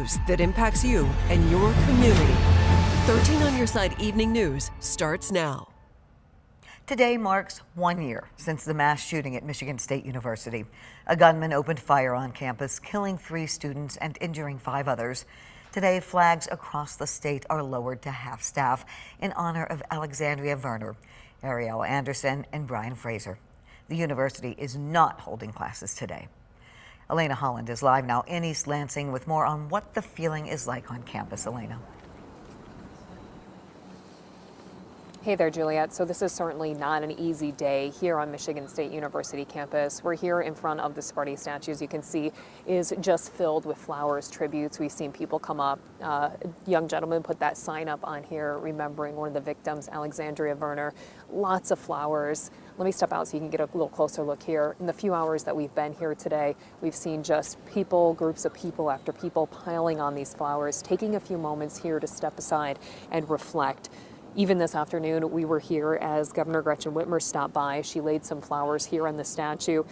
news that impacts you and your community. 13 on Your Side Evening News starts now. Today marks 1 year since the mass shooting at Michigan State University. A gunman opened fire on campus, killing 3 students and injuring 5 others. Today, flags across the state are lowered to half-staff in honor of Alexandria Verner, Arielle Anderson, and Brian Fraser. The university is not holding classes today. Elena Holland is live now in East Lansing with more on what the feeling is like on campus. Elena. Hey there, Juliet. So this is certainly not an easy day here on Michigan State University campus. We're here in front of the Spartan statue, as you can see, is just filled with flowers, tributes. We've seen people come up. A young gentleman put that sign up on here, remembering one of the victims, Alexandria Verner. Lots of flowers. Let me step out so you can get a little closer look here. In the few hours that we've been here today, we've seen just people, groups of people after people piling on these flowers, taking a few moments here to step aside and reflect. Even this afternoon, we were here as Governor Gretchen Whitmer stopped by. She laid some flowers here on the statue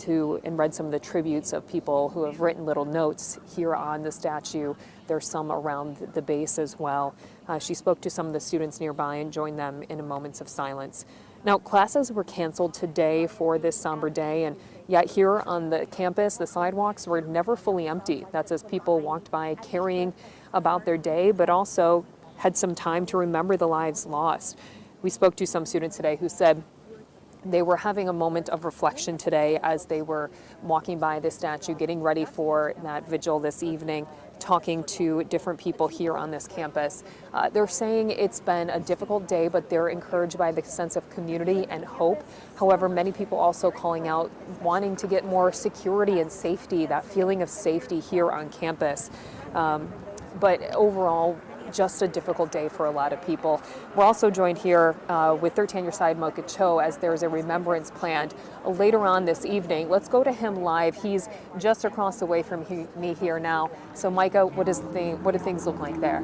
and read some of the tributes of people who have written little notes here on the statue. There's some around the base as well. She spoke to some of the students nearby and joined them in moments of silence. Now, classes were canceled today for this somber day, and yet here on the campus, the sidewalks were never fully empty. That's as people walked by carrying about their day, but also had some time to remember the lives lost. We spoke to some students today who said they were having a moment of reflection today as they were walking by the statue, getting ready for that vigil this evening, talking to different people here on this campus. They're saying it's been a difficult day, but they're encouraged by the sense of community and hope. However, many people also calling out wanting to get more security and safety, that feeling of safety here on campus. But overall, just a difficult day for a lot of people. We're also joined here with 13 on Your Side, Micah Cho, as there's a remembrance planned later on this evening. Let's go to him live. He's just across the way from me here now. So Micah, what do things look like there?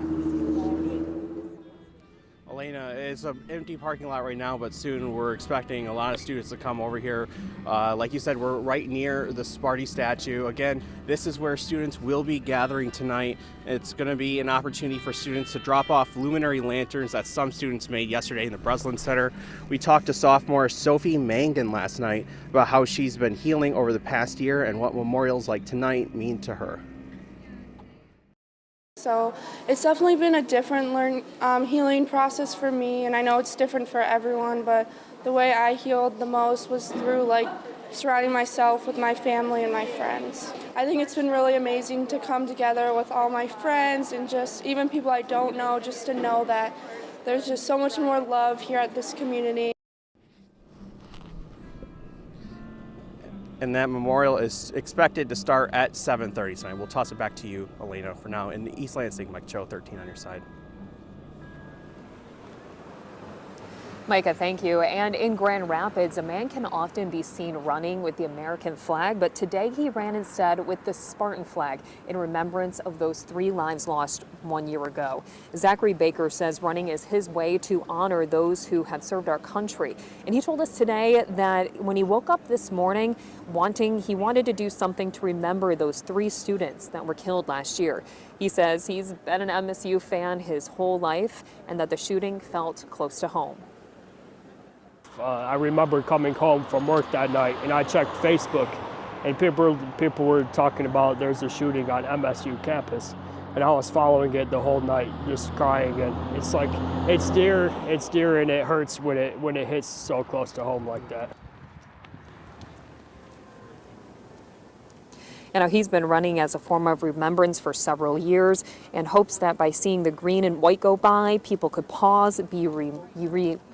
Elena, it's an empty parking lot right now, but soon we're expecting a lot of students to come over here. Like you said, we're right near the Sparty statue. Again, this is where students will be gathering tonight. It's going to be an opportunity for students to drop off luminary lanterns that some students made yesterday in the Breslin Center. We talked to sophomore Sophie Mangan last night about how she's been healing over the past year and what memorials like tonight mean to her. So it's definitely been a different healing process for me, and I know it's different for everyone, but the way I healed the most was through surrounding myself with my family and my friends. I think it's been really amazing to come together with all my friends and just even people I don't know, just to know that there's just so much more love here at this community. And that memorial is expected to start at 7:30 tonight. We'll toss it back to you, Elena, for now. In East Lansing, Mike Cho, 13 on Your Side. Micah, thank you. And in Grand Rapids, a man can often be seen running with the American flag, but today he ran instead with the Spartan flag in remembrance of those 3 lives lost 1 year ago. Zachary Baker says running is his way to honor those who have served our country. And he told us today that when he woke up this morning, he wanted to do something to remember those 3 students that were killed last year. He says he's been an MSU fan his whole life and that the shooting felt close to home. I remember coming home from work that night and I checked Facebook and people were talking about there's a shooting on MSU campus, and I was following it the whole night, just crying. And it's like, it's dear, and it hurts when it hits so close to home like that. And he's been running as a form of remembrance for several years and hopes that by seeing the green and white go by, people could pause, be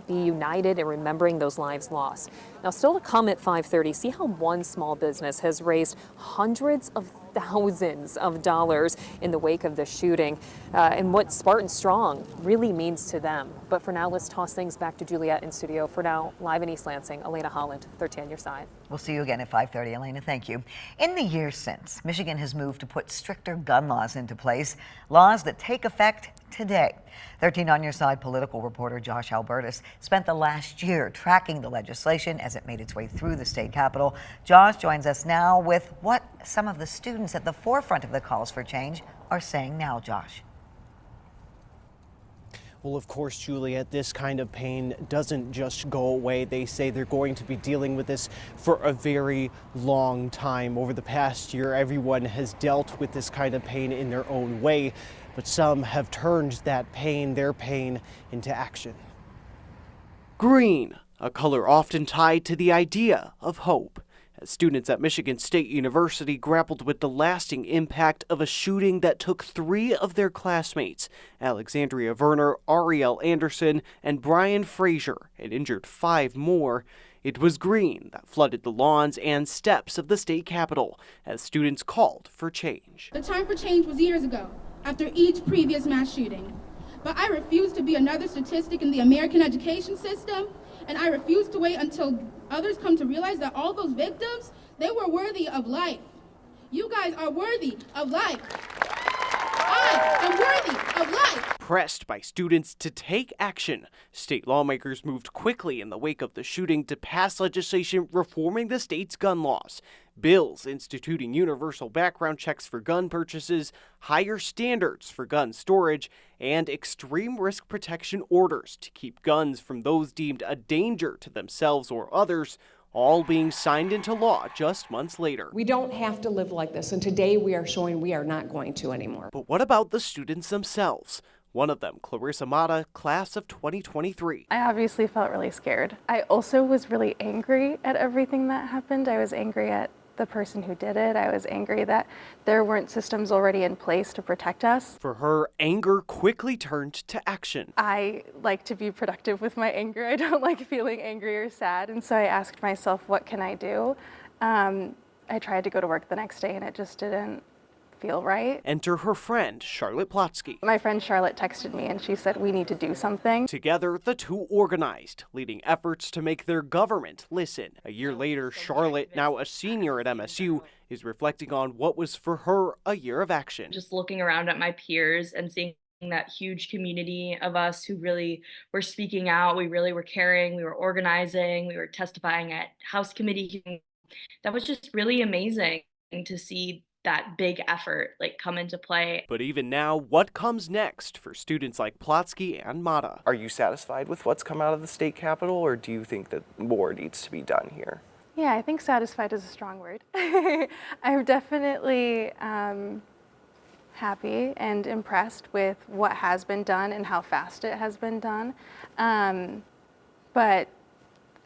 united in remembering those lives lost. Now, still to come at 5:30, see how one small business has raised hundreds of thousands of dollars in the wake of the shooting and what Spartan Strong really means to them. But for now, let's toss things back to Juliet in studio. For now, live in East Lansing, Elena Holland, 13 on Your Side. We'll see you again at 5:30, Elena. Thank you. In the years since, Michigan has moved to put stricter gun laws into place, laws that take effect today. 13 on Your Side political reporter Josh Albertus spent the last year tracking the legislation as it made its way through the state capitol. Josh joins us now with what some of the students at the forefront of the calls for change are saying now, Josh. Well, of course, Juliet, this kind of pain doesn't just go away. They say they're going to be dealing with this for a very long time. Over the past year, everyone has dealt with this kind of pain in their own way, but some have turned that pain, their pain, into action. Green, a color often tied to the idea of hope. As students at Michigan State University grappled with the lasting impact of a shooting that took 3 of their classmates, Alexandria Verner, Arielle Anderson, and Brian Frazier, and injured 5 more, it was green that flooded the lawns and steps of the state capitol as students called for change. The time for change was years ago, after each previous mass shooting. But I refuse to be another statistic in the American education system, and I refuse to wait until others come to realize that all those victims, they were worthy of life. You guys are worthy of life. I am worthy of life. Pressed by students to take action, state lawmakers moved quickly in the wake of the shooting to pass legislation reforming the state's gun laws. Bills instituting universal background checks for gun purchases, higher standards for gun storage, and extreme risk protection orders to keep guns from those deemed a danger to themselves or others, all being signed into law just months later. We don't have to live like this, and today we are showing we are not going to anymore. But what about the students themselves? One of them, Clarissa Mata, class of 2023. I obviously felt really scared. I also was really angry at everything that happened. I was angry at the person who did it. I was angry that there weren't systems already in place to protect us. For her, anger quickly turned to action. I like to be productive with my anger. I don't like feeling angry or sad. And so I asked myself, what can I do? I tried to go to work the next day and it just didn't feel right. Enter her friend, Charlotte Plotsky. My friend Charlotte texted me and she said, we need to do something. Together, the two organized, leading efforts to make their government listen. A year later, Charlotte, now a senior at MSU, is reflecting on what was for her a year of action. Just looking around at my peers and seeing that huge community of us who really were speaking out, we really were caring, we were organizing, we were testifying at House committee. That was just really amazing to see that big effort come into play. But even now, what comes next for students like Plotsky and Mata? Are you satisfied with what's come out of the state capitol, or do you think that more needs to be done here? Yeah, I think satisfied is a strong word. I'm definitely happy and impressed with what has been done and how fast it has been done. But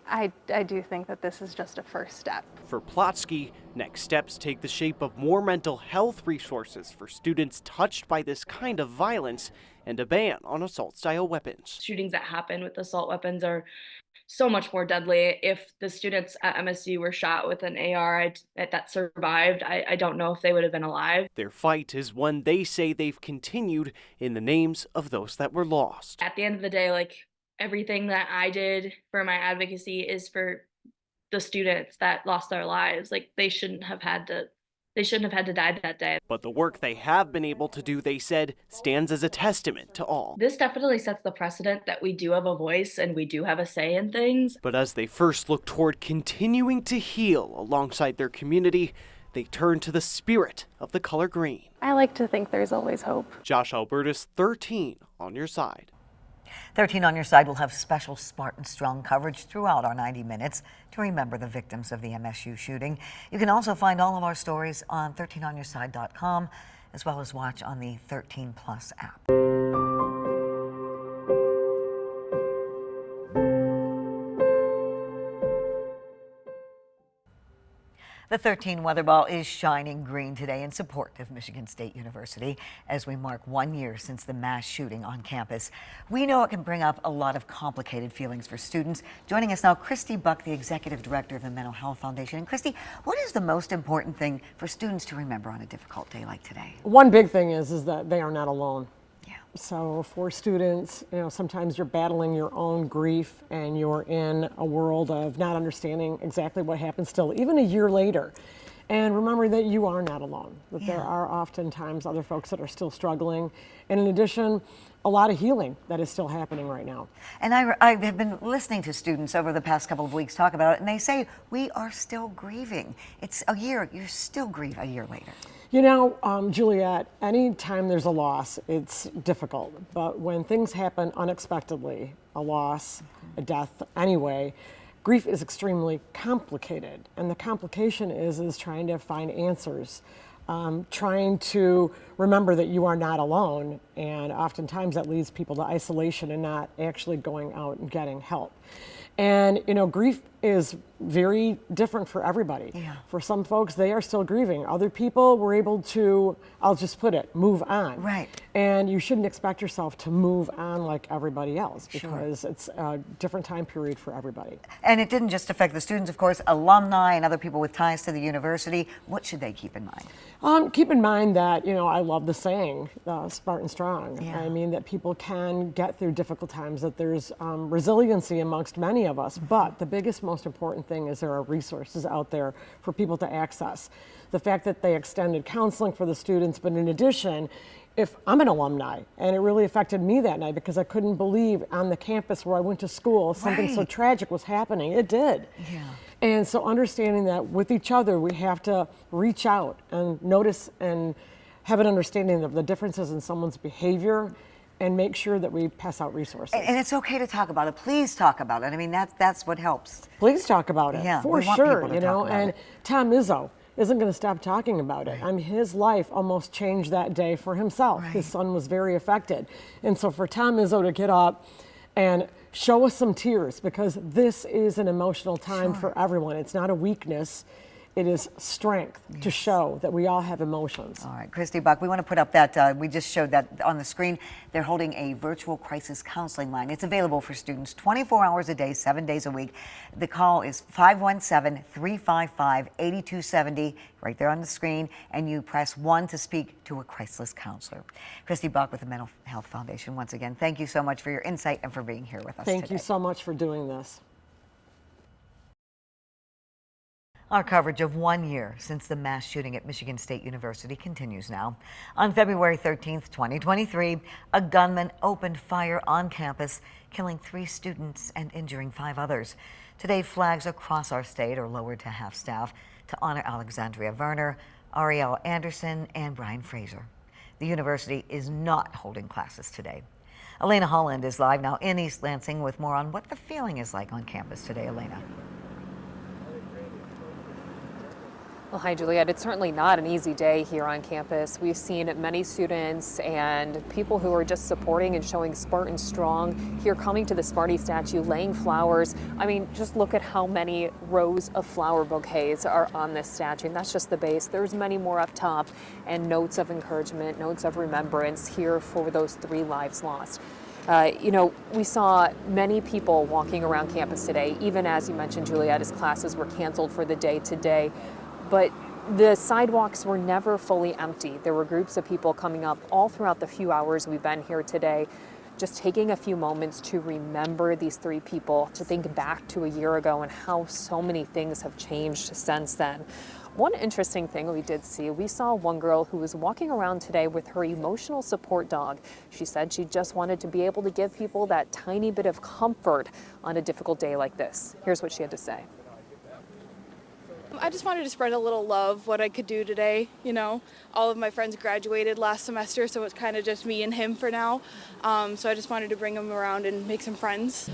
I do think that this is just a first step. For Plotsky, next steps take the shape of more mental health resources for students touched by this kind of violence and a ban on assault-style weapons. Shootings that happen with assault weapons are so much more deadly. If the students at MSU were shot with an AR that survived, I don't know if they would have been alive. Their fight is one they say they've continued in the names of those that were lost. At the end of the day, everything that I did for my advocacy is for the students that lost their lives. They shouldn't have had to die that day. But the work they have been able to do, they said, stands as a testament to all. This definitely sets the precedent that we do have a voice and we do have a say in things. But as they first look toward continuing to heal alongside their community, they turn to the spirit of the color green. I like to think there's always hope. Josh Albertus, 13 on your side. 13 on your side will have special Spartan Strong coverage throughout our 90 minutes to remember the victims of the MSU shooting. You can also find all of our stories on 13onyourside.com, as well as watch on the 13 Plus app. The 13 weather ball is shining green today in support of Michigan State University as we mark 1 year since the mass shooting on campus. We know it can bring up a lot of complicated feelings for students. Joining us now, Christy Buck, the Executive Director of the Mental Health Foundation. And Christy, what is the most important thing for students to remember on a difficult day like today? One big thing is that they are not alone. So for students, sometimes you're battling your own grief and you're in a world of not understanding exactly what happened still, even a year later. And remember that you are not alone, that there are oftentimes other folks that are still struggling. And in addition, a lot of healing that is still happening right now. And I have been listening to students over the past couple of weeks talk about it, and they say, we are still grieving. It's a year, you still grieve a year later. You know, Juliet, anytime there's a loss, it's difficult. But when things happen unexpectedly, a loss, a death anyway, grief is extremely complicated. And the complication is trying to find answers, trying to remember that you are not alone. And oftentimes that leads people to isolation and not actually going out and getting help. And, you know, grief is very different for everybody. Yeah. For some folks, they are still grieving. Other people were able to, I'll just put it, move on. Right. And you shouldn't expect yourself to move on like everybody else, because it's a different time period for everybody. And it didn't just affect the students, of course, alumni and other people with ties to the university. What should they keep in mind? Keep in mind that, you know, I love the saying, Spartan Strong. Yeah. I mean, that people can get through difficult times, that there's resiliency amongst many of us. But the biggest, most important thing is there are resources out there for people to access. The fact that they extended counseling for the students, but in addition, if I'm an alumni, and it really affected me that night because I couldn't believe on the campus where I went to school, something so tragic was happening. It did. Yeah. And so understanding that with each other, we have to reach out and notice and have an understanding of the differences in someone's behavior and make sure that we pass out resources. And it's okay to talk about it. Please talk about it. I mean, that's what helps. Please talk about it. Yeah, for we want sure. people to You talk know, about and it. Tom Izzo isn't going to stop talking about it. I mean, his life almost changed that day for himself. His son was very affected. And so for Tom Izzo to get up and show us some tears, because this is an emotional time for everyone. It's not a weakness. It is strength to show that we all have emotions. All right, Christy Buck, we want to put up that, we just showed that on the screen. They're holding a virtual crisis counseling line. It's available for students 24 hours a day, 7 days a week. The call is 517-355-8270, right there on the screen, and you press 1 to speak to a crisis counselor. Christy Buck with the Mental Health Foundation, once again, thank you so much for your insight and for being here with us Thank today. you so much for doing this. Our coverage of 1 year since the mass shooting at Michigan State University continues now. On February 13th, 2023, a gunman opened fire on campus, killing 3 students and injuring 5 others. Today, flags across our state are lowered to half-staff to honor Alexandria Verner, Arielle Anderson, and Brian Fraser. The university is not holding classes today. Elena Holland is live now in East Lansing with more on what the feeling is like on campus today. Elena. Well, hi, Juliet. It's certainly not an easy day here on campus. We've seen many students and people who are just supporting and showing Spartan Strong here, coming to the Sparty statue, laying flowers. I mean, just look at how many rows of flower bouquets are on this statue, and that's just the base. There's many more up top, and notes of encouragement, notes of remembrance here for those 3 lives lost. You know, we saw many people walking around campus today, even as you mentioned, Juliet, as classes were canceled for the day today. But the sidewalks were never fully empty. There were groups of people coming up all throughout the few hours we've been here today, just taking a few moments to remember these 3 people, to think back to a year ago and how so many things have changed since then. One interesting thing we did see, we saw one girl who was walking around today with her emotional support dog. She said she just wanted to be able to give people that tiny bit of comfort on a difficult day like this. Here's what she had to say. I just wanted to spread a little love, what I could do today. You know, all of my friends graduated last semester, so it's kind of just me and him for now. So I just wanted to bring him around and make some friends.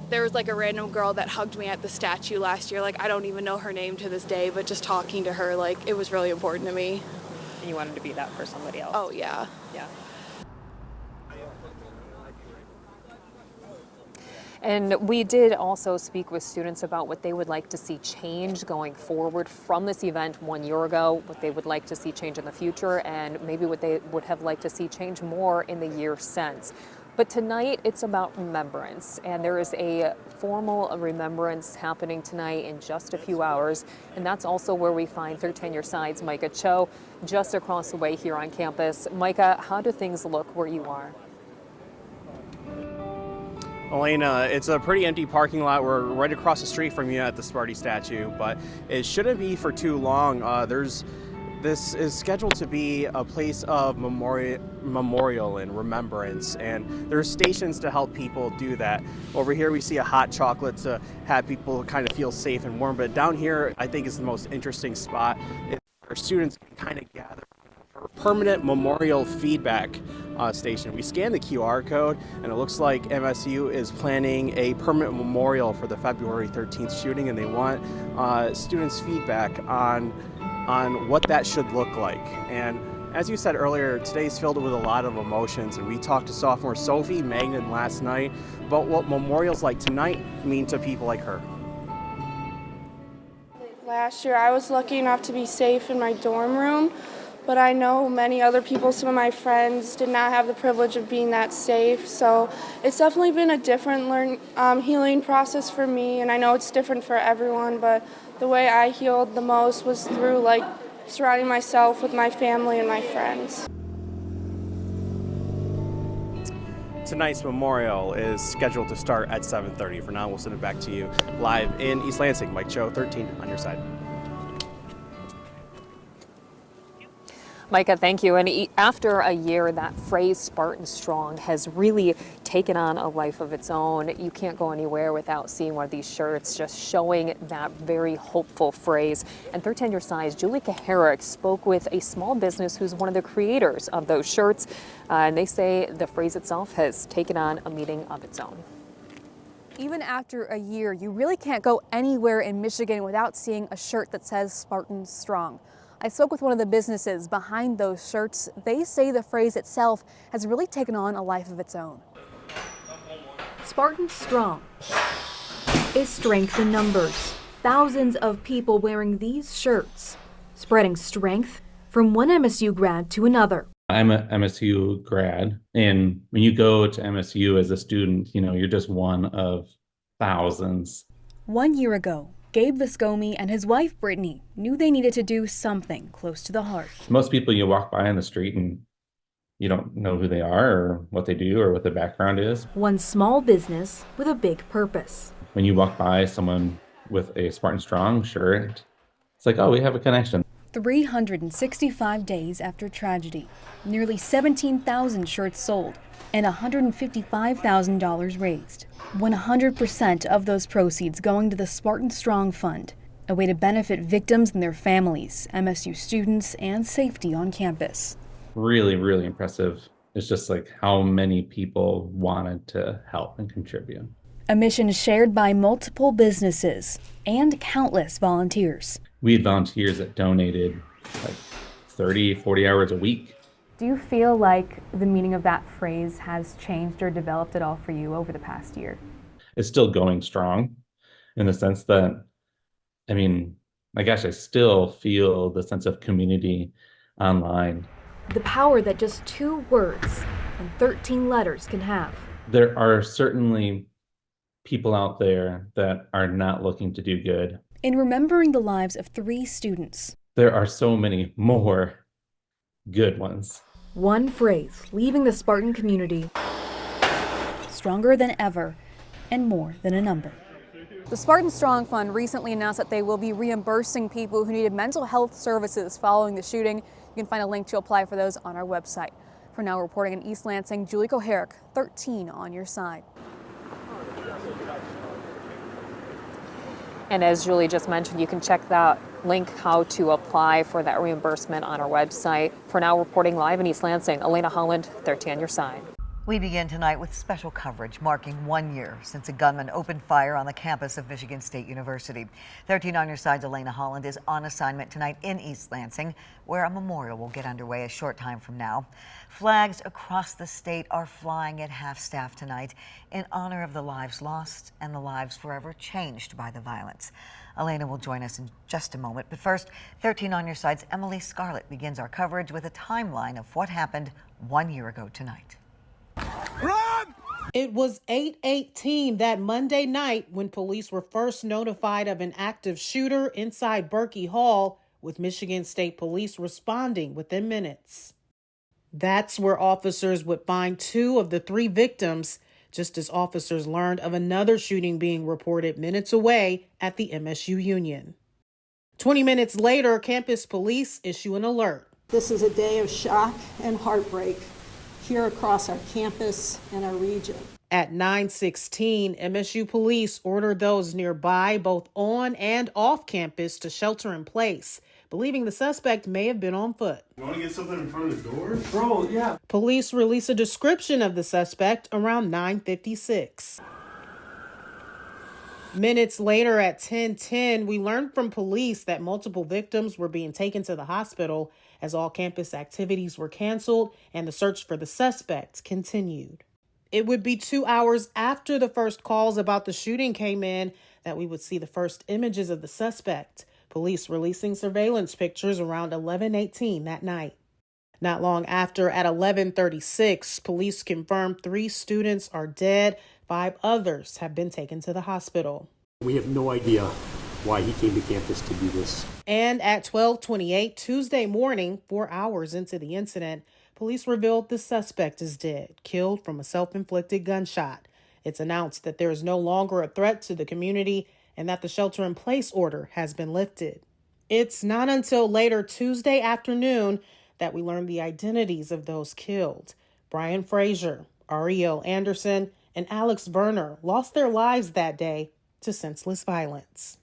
There was like a random girl that hugged me at the statue last year. Like, I don't even know her name to this day, but just talking to her, like, it was really important to me. And you wanted to be that for somebody else? Oh, yeah. Yeah. And we did also speak with students about what they would like to see change going forward from this event 1 year ago, what they would like to see change in the future, and maybe what they would have liked to see change more in the year since. But tonight, it's about remembrance, and there is a formal remembrance happening tonight in just a few hours, and that's also where we find third tenure sides Micah Cho just across the way here on campus. Micah, how do things look where you are? Elena, it's a pretty empty parking lot. We're right across the street from you at the Spartan statue, but it shouldn't be for too long. This is scheduled to be a place of memorial and remembrance, and there's stations to help people do that. Over here we see a hot chocolate to have people kind of feel safe and warm, but down here I think is the most interesting spot. Our students can kind of gather for a permanent memorial feedback station. We scan the QR code and it looks like MSU is planning a permanent memorial for the February 13th shooting, and they want students' feedback on what that should look like. And as you said earlier, today's filled with a lot of emotions, and we talked to sophomore Sophie Magnan last night about what memorials like tonight mean to people like her. Last year I was lucky enough to be safe in my dorm room, but I know many other people, some of my friends, did not have the privilege of being that safe. So it's definitely been a different healing process for me, and I know it's different for everyone, but the way I healed the most was through surrounding myself with my family and my friends. Tonight's memorial is scheduled to start at 7:30. For now, we'll send it back to you live in East Lansing. Mike Cho, 13 on your side. Micah, thank you. And after a year, that phrase Spartan Strong has really taken on a life of its own. You can't go anywhere without seeing one of these shirts just showing that very hopeful phrase. And 13 on your side, Julie Kaharick spoke with a small business who's one of the creators of those shirts. And they say the phrase itself has taken on a meaning of its own. Even after a year, you really can't go anywhere in Michigan without seeing a shirt that says Spartan Strong. I spoke with one of the businesses behind those shirts. They say the phrase itself has really taken on a life of its own. Spartan Strong is strength in numbers. Thousands of people wearing these shirts, spreading strength from one MSU grad to another. I'm a MSU grad, and when you go to MSU as a student, you're just one of thousands. 1 year ago, Gabe Viscomi and his wife Brittany knew they needed to do something close to the heart. Most people you walk by on the street and you don't know who they are or what they do or what their background is. One small business with a big purpose. When you walk by someone with a Spartan Strong shirt, it's like, oh, we have a connection. 365 days after tragedy, nearly 17,000 shirts sold, and $155,000 raised. 100% of those proceeds going to the Spartan Strong Fund, a way to benefit victims and their families, MSU students, and safety on campus. Really, really impressive. It's just like how many people wanted to help and contribute. A mission shared by multiple businesses and countless volunteers. We had volunteers that donated like 30, 40 hours a week. Do you feel like the meaning of that phrase has changed or developed at all for you over the past year? It's still going strong in the sense that, I still feel the sense of community online. The power that just 2 words and 13 letters can have. There are certainly people out there that are not looking to do good. In remembering the lives of 3 students, there are so many more good ones. One phrase leaving the Spartan community stronger than ever and more than a number. The Spartan Strong Fund recently announced that they will be reimbursing people who needed mental health services following the shooting. You can find a link to apply for those on our website. For now, reporting in East Lansing, Julie Kaharick, 13 on your side. And as Julie just mentioned, you can check that link how to apply for that reimbursement on our website. For now, reporting live in East Lansing, Elena Holland, 13 on your side. We begin tonight with special coverage marking 1 year since a gunman opened fire on the campus of Michigan State University. 13 on your side's Elena Holland is on assignment tonight in East Lansing, where a memorial will get underway a short time from now. Flags across the state are flying at half-staff tonight in honor of the lives lost and the lives forever changed by the violence. Elena will join us in just a moment, but first, 13 on your side's Emily Scarlett begins our coverage with a timeline of what happened 1 year ago tonight. Run! It was 8:18 that Monday night when police were first notified of an active shooter inside Berkey Hall, with Michigan State Police responding within minutes. That's where officers would find 2 of the 3 victims just as officers learned of another shooting being reported minutes away at the MSU Union. 20 minutes later, campus police issue an alert. This is a day of shock and heartbreak here across our campus and our region. At 9:16, MSU police ordered those nearby, both on and off campus, to shelter in place, believing the suspect may have been on foot. You want to get something in front of the door? Bro, yeah. Police release a description of the suspect around 9:56. Minutes later at 10:10, we learned from police that multiple victims were being taken to the hospital as all campus activities were canceled and the search for the suspects continued. It would be 2 hours after the first calls about the shooting came in that we would see the first images of the suspect, police releasing surveillance pictures around 11:18 that night. Not long after, at 11:36, police confirmed 3 students are dead. 5 others have been taken to the hospital. We have no idea why he came to campus to do this. And at 12:28 Tuesday morning, 4 hours into the incident, police revealed the suspect is dead, killed from a self-inflicted gunshot. It's announced that there is no longer a threat to the community and that the shelter-in-place order has been lifted. It's not until later Tuesday afternoon that we learned the identities of those killed. Brian Frazier, Arielle Anderson, and Alex Verner lost their lives that day to senseless violence.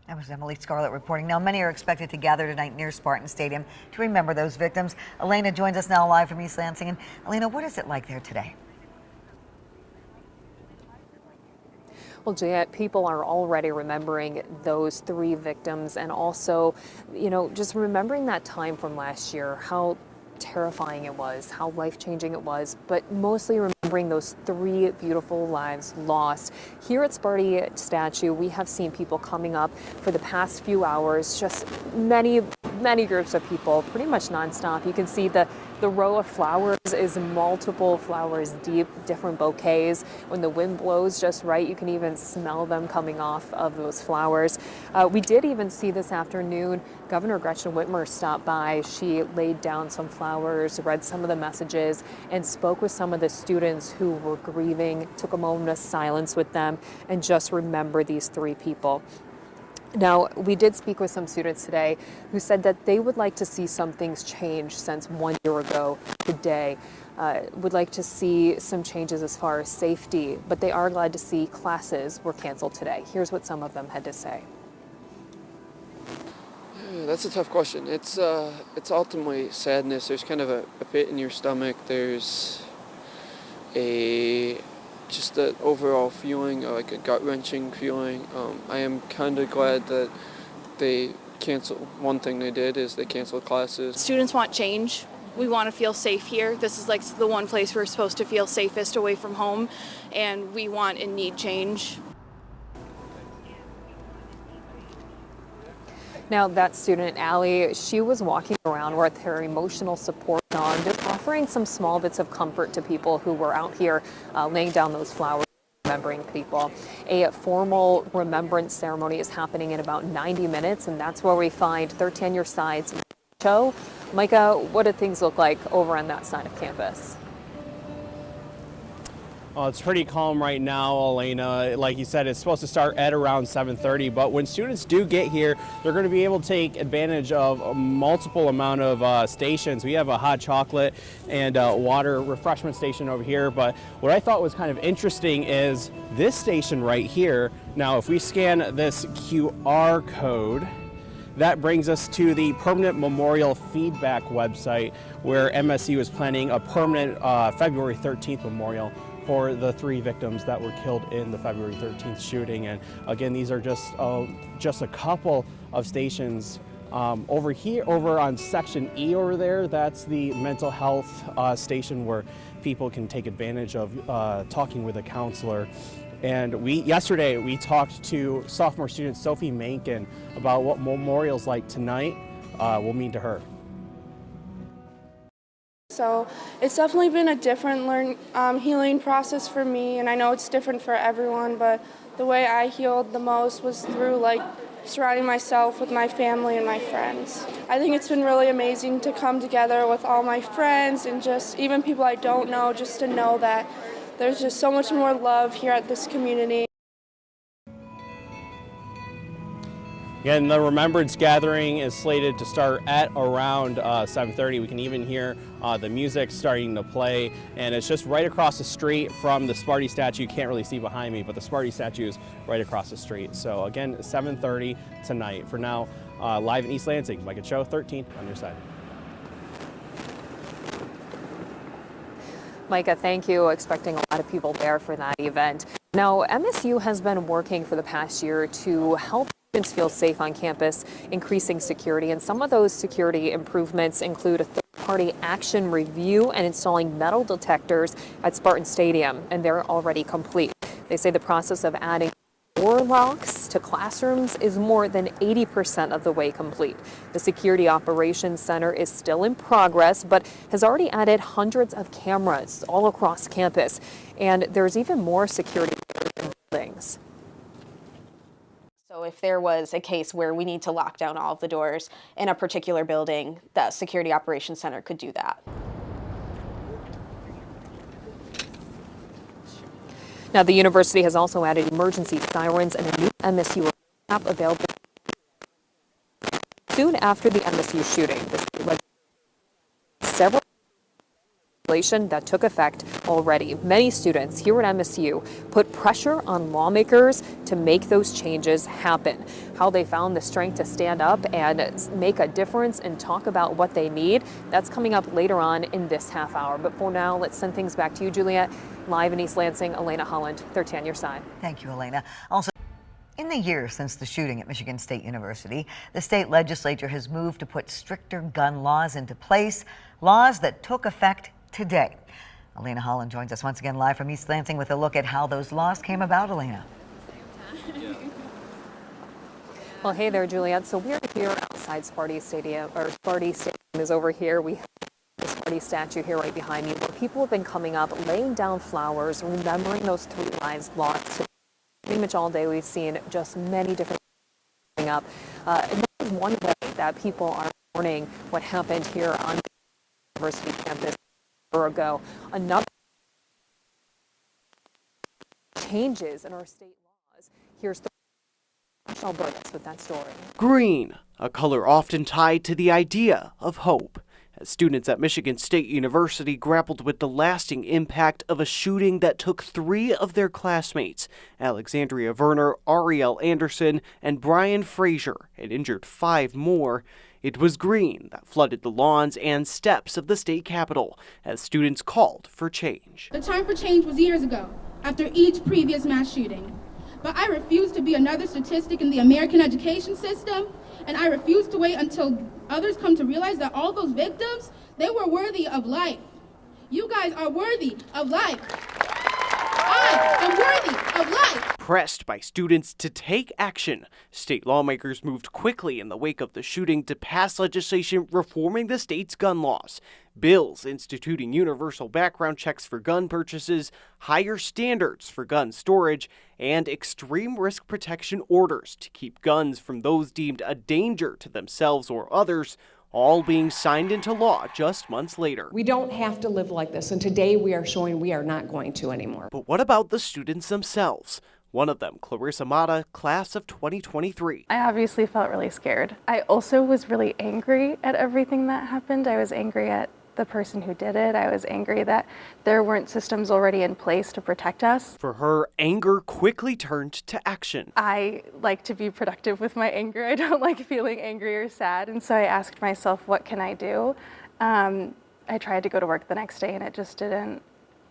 That was Emily Scarlett reporting. Now, many are expected to gather tonight near Spartan Stadium to remember those victims. Elena joins us now live from East Lansing. And Elena, what is it like there today? Well, Juliet, people are already remembering those 3 victims and also, just remembering that time from last year, how terrifying it was, how life-changing it was, but mostly remembering those 3 beautiful lives lost. Here at Sparty Statue, we have seen people coming up for the past few hours, just many groups of people, pretty much nonstop. You can see the row of flowers is multiple flowers deep, different bouquets. When the wind blows just right, you can even smell them coming off of those flowers. We did even see this afternoon, Governor Gretchen Whitmer stopped by. She laid down some flowers, read some of the messages, and spoke with some of the students who were grieving, took a moment of silence with them, and just remembered these 3 people. Now, we did speak with some students today who said that they would like to see some things change since 1 year ago today. Would like to see some changes as far as safety, but they are glad to see classes were canceled today. Here's what some of them had to say. That's a tough question. It's ultimately sadness. There's kind of a pit in your stomach. There's just an overall feeling, like a gut-wrenching feeling. I am kind of glad that they canceled. One thing they did is they canceled classes. Students want change. We want to feel safe here. This is like the one place we're supposed to feel safest away from home, and we want and need change. Now, that student, Allie, she was walking around with her emotional support on, just offering some small bits of comfort to people who were out here laying down those flowers, remembering people. A formal remembrance ceremony is happening in about 90 minutes, and that's where we find 13 Your Side's show. Micah, what do things look like over on that side of campus? It's pretty calm right now, Elena. Like you said, it's supposed to start at around 7:30, but when students do get here, they're going to be able to take advantage of a multiple amount of stations. We have a hot chocolate and water refreshment station over here, but what I thought was kind of interesting is this station right here. Now, if we scan this QR code, that brings us to the Permanent Memorial Feedback website, where MSU is planning a permanent February 13th memorial for the 3 victims that were killed in the February 13th shooting. And again, these are just a couple of stations. Over here, over on section E over there, that's the mental health station where people can take advantage of talking with a counselor. And yesterday we talked to sophomore student Sophie Mankin about what memorials like tonight will mean to her. So it's definitely been a different healing process for me, and I know it's different for everyone, but the way I healed the most was through surrounding myself with my family and my friends. I think it's been really amazing to come together with all my friends and just even people I don't know, just to know that there's just so much more love here at this community. Again, the Remembrance gathering is slated to start at around 7:30. We can even hear the music starting to play, and it's just right across the street from the Sparty statue. You can't really see behind me, but the Sparty statue is right across the street. So again, 7:30 tonight. For now, live in East Lansing, Micah Cho, 13 on your side. Micah, thank you. Expecting a lot of people there for that event. Now, MSU has been working for the past year to help students feel safe on campus, increasing security, and some of those security improvements include a third-party action review and installing metal detectors at Spartan Stadium, and they're already complete. They say the process of adding door locks to classrooms is more than 80% of the way complete. The Security Operations Center is still in progress, but has already added hundreds of cameras all across campus, and there's even more security in buildings. So if there was a case where we need to lock down all of the doors in a particular building, the Security Operations Center could do that. Now, the university has also added emergency sirens and a new MSU app available soon after the MSU shooting. Several legislation that took effect already. Many students here at MSU put pressure on lawmakers to make those changes happen. How they found the strength to stand up and make a difference and talk about what they need, that's coming up later on in this half hour. But for now, let's send things back to you, Juliet. Live in East Lansing, Elena Holland, 13 on your side. Thank you, Elena. Also, in the years since the shooting at Michigan State University, the state legislature has moved to put stricter gun laws into place, laws that took effect today. Elena Holland joins us once again live from East Lansing with a look at how those laws came about, Elena. Well, hey there, Juliet. So we're here outside Sparty Stadium, or Sparty Stadium is over here. We have the Sparty statue here right behind me, where people have been coming up, laying down flowers, remembering those 3 lives lost. Pretty much all day we've seen just many different things coming up. And this is one way that people are mourning what happened here on the university campus a year ago. Another changes in our state laws. Here's the Michelle Burgess with that story. Green, a color often tied to the idea of hope. As students at Michigan State University grappled with the lasting impact of a shooting that took 3 of their classmates, Alexandria Verner, Arielle Anderson, and Brian Frazier, and injured 5 more, it was green that flooded the lawns and steps of the state capitol as students called for change. The time for change was years ago, after each previous mass shooting. But I refuse to be another statistic in the American education system, and I refuse to wait until others come to realize that all those victims, they were worthy of life. You guys are worthy of life. I am worthy of life. Pressed by students to take action, state lawmakers moved quickly in the wake of the shooting to pass legislation reforming the state's gun laws. Bills instituting universal background checks for gun purchases, higher standards for gun storage, and extreme risk protection orders to keep guns from those deemed a danger to themselves or others, all being signed into law just months later. We don't have to live like this, and today we are showing we are not going to anymore. But what about the students themselves? One of them, Clarissa Mata, class of 2023. I obviously felt really scared. I also was really angry at everything that happened. I was angry at the person who did it. I was angry that there weren't systems already in place to protect us. For her, anger quickly turned to action. I like to be productive with my anger. I don't like feeling angry or sad. And so I asked myself, what can I do? I tried to go to work the next day and it just didn't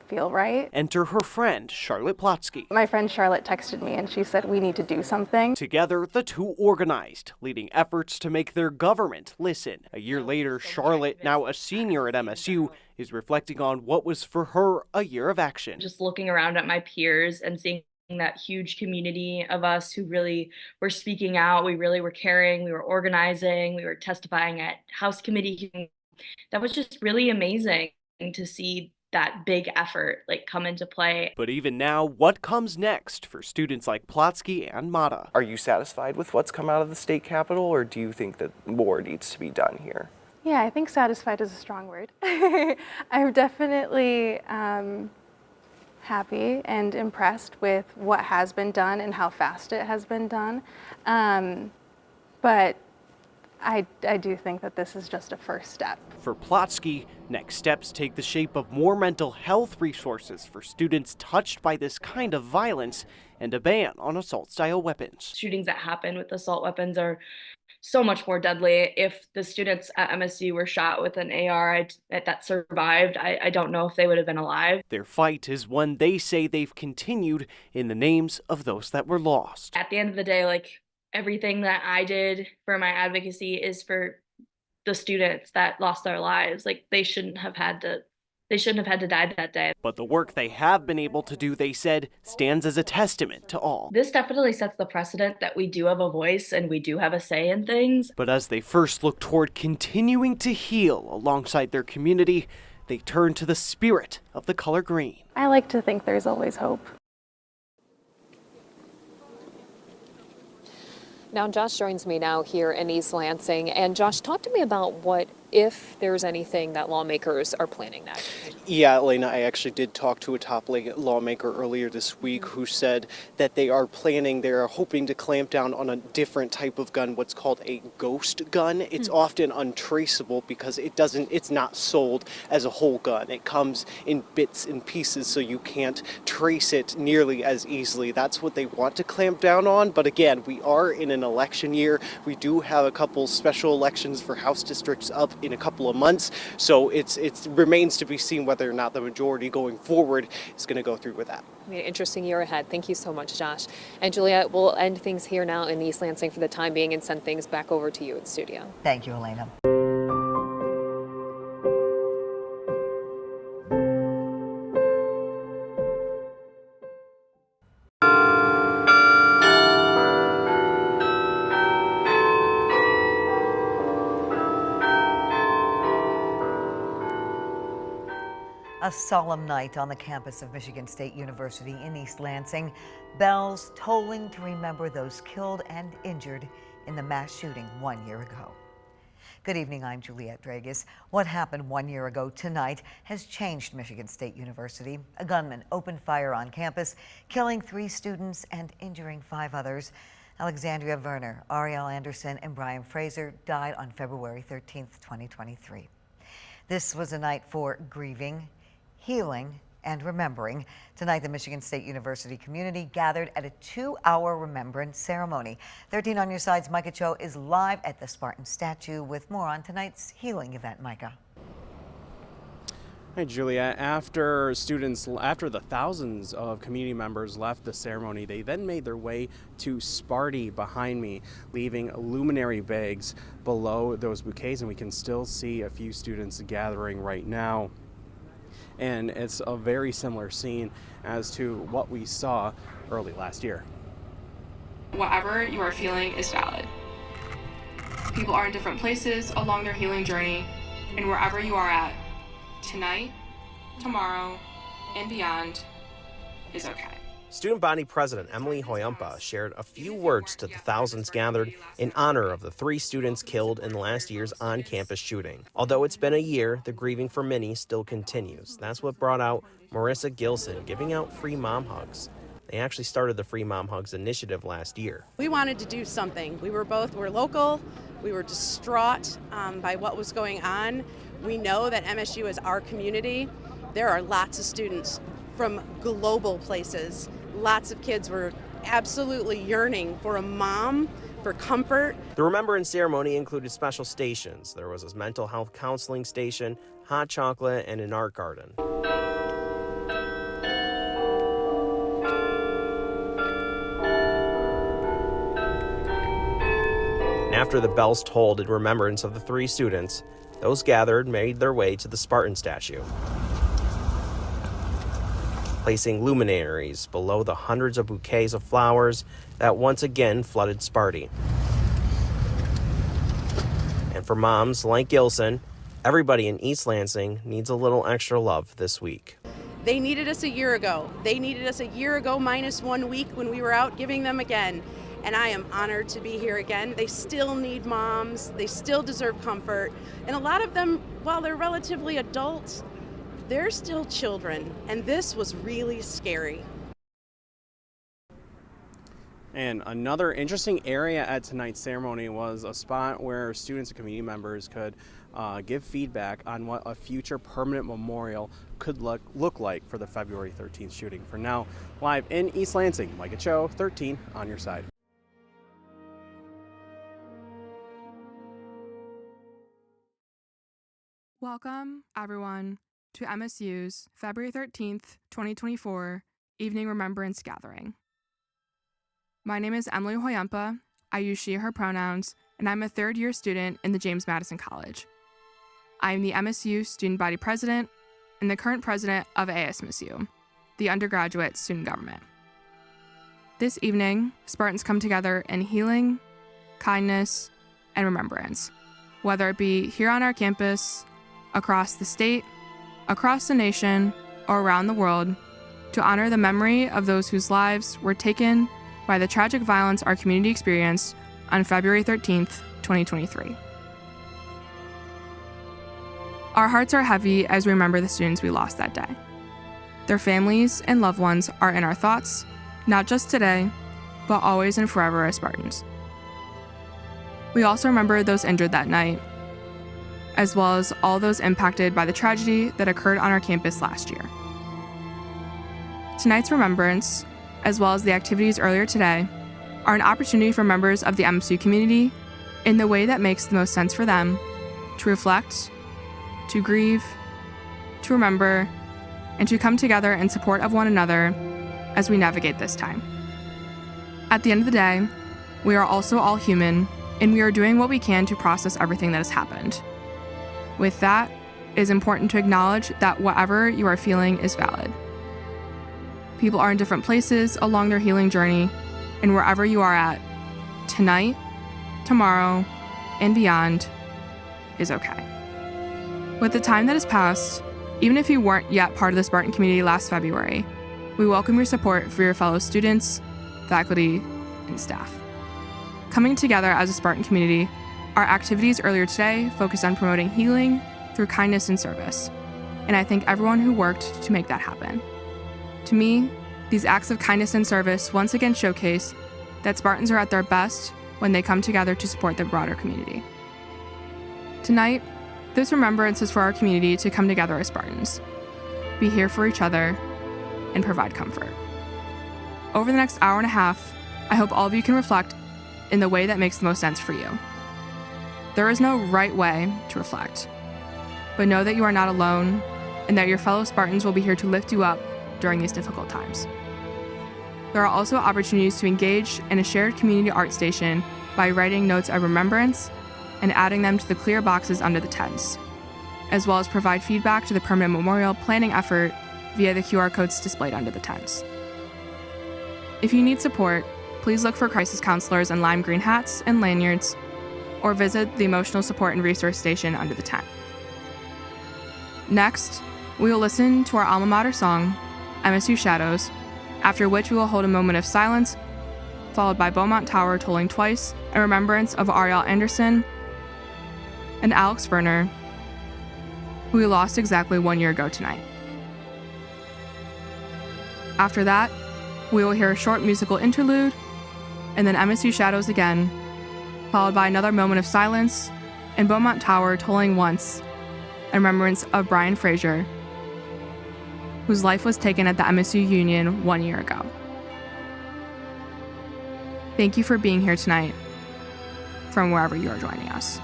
feel right. Enter her friend, Charlotte Plotsky. My friend Charlotte texted me and she said, we need to do something. Together, the two organized, leading efforts to make their government listen. A year later, Charlotte, now a senior at MSU, is reflecting on what was for her a year of action. Just looking around at my peers and seeing that huge community of us who really were speaking out, we really were caring, we were organizing, we were testifying at House committee. That was just really amazing to see that big effort come into play. But even now, what comes next for students like Plotsky and Mata? Are you satisfied with what's come out of the state capitol, or do you think that more needs to be done here? Yeah, I think satisfied is a strong word. I'm definitely happy and impressed with what has been done and how fast it has been done. But I do think that this is just a first step. For Plotsky, next steps take the shape of more mental health resources for students touched by this kind of violence and a ban on assault-style weapons. Shootings that happen with assault weapons are so much more deadly. If the students at MSU were shot with an AR that survived, I don't know if they would have been alive. Their fight is one they say they've continued in the names of those that were lost. At the end of the day, like, everything that I did for my advocacy is for the students that lost their lives. Like, they shouldn't have had to die that day. But the work they have been able to do, they said, stands as a testament to all. This definitely sets the precedent that we do have a voice and we do have a say in things. But as they first look toward continuing to heal alongside their community, they turn to the spirit of the color green. I like to think there's always hope. Now, Josh joins me now here in East Lansing. And Josh, talk to me about what, if there's anything that lawmakers are planning next. Yeah, Elena, I actually did talk to a top lawmaker earlier this week who said that they are hoping to clamp down on a different type of gun, what's called a ghost gun. It's often untraceable because it's not sold as a whole gun. It comes in bits and pieces, so you can't trace it nearly as easily. That's what they want to clamp down on. But again, we are in an election year. We do have a couple special elections for House districts up in a couple of months, so it remains to be seen whether or not the majority going forward is going to go through with that. An interesting year ahead. Thank you so much, Josh. And Juliet, we'll end things here now in East Lansing for the time being and send things back over to you in studio. Thank you, Elena. A solemn night on the campus of Michigan State University in East Lansing. Bells tolling to remember those killed and injured in the mass shooting 1 year ago. Good evening, I'm Juliette Dragas. What happened 1 year ago tonight has changed Michigan State University. A gunman opened fire on campus, killing 3 students and injuring 5 others. Alexandria Werner, Arielle Anderson, and Brian Fraser died on February 13th, 2023. This was a night for grieving, healing, and remembering. Tonight, the Michigan State University community gathered at a 2-hour remembrance ceremony. 13 on Your Side's Micah Cho is live at the Spartan statue with more on tonight's healing event. Micah. Hi, Julia. After the thousands of community members left the ceremony, they then made their way to Sparty behind me, leaving luminary bags below those bouquets, and we can still see a few students gathering right now. And it's a very similar scene as to what we saw early last year. Whatever you are feeling is valid. People are in different places along their healing journey, and wherever you are at, tonight, tomorrow, and beyond is okay. Student Body President Emily Hoyumpa shared a few words to the thousands gathered in honor of the 3 students killed in last year's on-campus shooting. Although it's been a year, the grieving for many still continues. That's what brought out Marissa Gilson giving out free mom hugs. They actually started the Free Mom Hugs initiative last year. We wanted to do something. We're local. We were distraught by what was going on. We know that MSU is our community. There are lots of students from global places. Lots of kids were absolutely yearning for a mom, for comfort. The remembrance ceremony included special stations. There was a mental health counseling station, hot chocolate, and an art garden. And after the bells tolled in remembrance of the 3 students, those gathered made their way to the Spartan statue, placing luminaries below the hundreds of bouquets of flowers that once again flooded Sparty. And for moms like Gilson, everybody in East Lansing needs a little extra love this week. They needed us a year ago. They needed us a year ago minus 1 week when we were out giving them again. And I am honored to be here again. They still need moms. They still deserve comfort. And a lot of them, while they're relatively adults, they're still children, and this was really scary. And another interesting area at tonight's ceremony was a spot where students and community members could give feedback on what a future permanent memorial could look like for the February 13th shooting. For now, live in East Lansing, Micah Cho, 13 on your side. Welcome, everyone, to MSU's February 13th, 2024 Evening Remembrance Gathering. My name is Emily Hoyampa. I use she, her pronouns, and I'm a third-year student in the James Madison College. I am the MSU Student Body President and the current president of ASMSU, the undergraduate student government. This evening, Spartans come together in healing, kindness, and remembrance, whether it be here on our campus, across the state, across the nation, or around the world, to honor the memory of those whose lives were taken by the tragic violence our community experienced on February 13th, 2023. Our hearts are heavy as we remember the students we lost that day. Their families and loved ones are in our thoughts, not just today, but always and forever as Spartans. We also remember those injured that night, as well as all those impacted by the tragedy that occurred on our campus last year. Tonight's remembrance, as well as the activities earlier today, are an opportunity for members of the MSU community, in the way that makes the most sense for them, to reflect, to grieve, to remember, and to come together in support of one another as we navigate this time. At the end of the day, we are also all human, and we are doing what we can to process everything that has happened. With that, it is important to acknowledge that whatever you are feeling is valid. People are in different places along their healing journey, and wherever you are at, tonight, tomorrow, and beyond is okay. With the time that has passed, even if you weren't yet part of the Spartan community last February, we welcome your support for your fellow students, faculty, and staff. Coming together as a Spartan community, our activities earlier today focused on promoting healing through kindness and service, and I thank everyone who worked to make that happen. To me, these acts of kindness and service once again showcase that Spartans are at their best when they come together to support the broader community. Tonight, this remembrance is for our community to come together as Spartans, be here for each other, and provide comfort. Over the next hour and a half, I hope all of you can reflect in the way that makes the most sense for you. There is no right way to reflect, but know that you are not alone and that your fellow Spartans will be here to lift you up during these difficult times. There are also opportunities to engage in a shared community art station by writing notes of remembrance and adding them to the clear boxes under the tents, as well as provide feedback to the permanent memorial planning effort via the QR codes displayed under the tents. If you need support, please look for crisis counselors in lime green hats and lanyards, or visit the emotional support and resource station under the tent. Next, we will listen to our alma mater song, MSU Shadows, after which we will hold a moment of silence, followed by Beaumont Tower tolling twice in remembrance of Arielle Anderson and Alex Verner, who we lost exactly 1 year ago tonight. After that, we will hear a short musical interlude, and then MSU Shadows again, followed by another moment of silence and Beaumont Tower tolling once in remembrance of Brian Frazier, whose life was taken at the MSU Union 1 year ago. Thank you for being here tonight from wherever you are joining us.